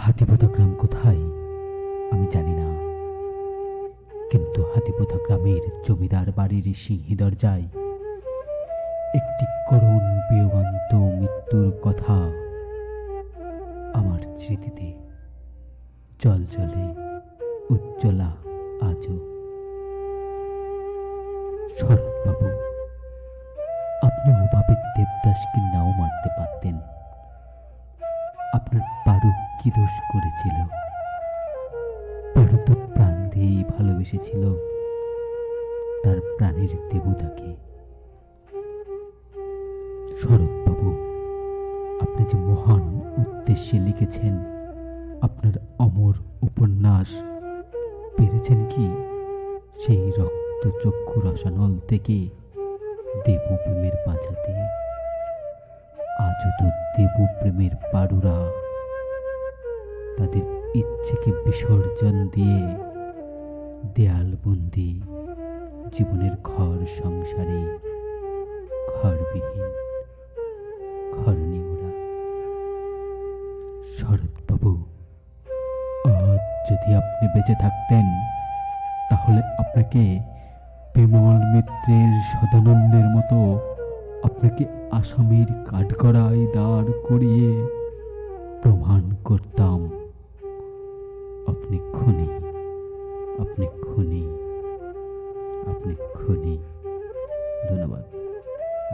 হাতিপোতা গ্রাম কোথায় আমি জানি না, কিন্তু হাতিপোতা গ্রামের জমিদার বাড়ির সিংহী দরজায় একটি করুণ বিয়োগান্ত মৃত্যুর কথা আমার স্মৃতিতে জলজলে উজ্জ্বলা আজও। শরৎবাবু, আপনি ওভাবে দেবদাসকে নাও মারতে পারতেন। আপনার পারু কি দোষ করেছিল? পারু তো প্রাণ দিয়েই ভালোবেসেছিল তার প্রাণের দেবতাকে। শরৎবাবু, আপনি যে মহান উদ্দেশ্যে লিখেছেন আপনার অমর উপন্যাস, পেরেছেন কি সেই রক্তচক্ষু রসানল থেকে দেবপ্রেমের বাঁচাতে? আজও তো দেবপ্রেমের পারুরা তাদের ইচ্ছেকে বিসর্জন দিয়ে দেয়ালবন্দি জীবনের ঘর সংসারে ঘরবিহীন ঘরনিওরা। শরৎবাবু, আজ যদি আপনি বেঁচে থাকতেন তাহলে আপনাকে বিমল মিত্রের সদানন্দের মতো আপনাকে আসামির কাঠগড়ায় দাঁড় করিয়ে প্রমাণ করতাম আপনি খুনি, আপনি খুনি, আপনি খুনি। ধন্যবাদ।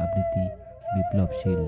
আবৃত্তি বিপ্লবশীল।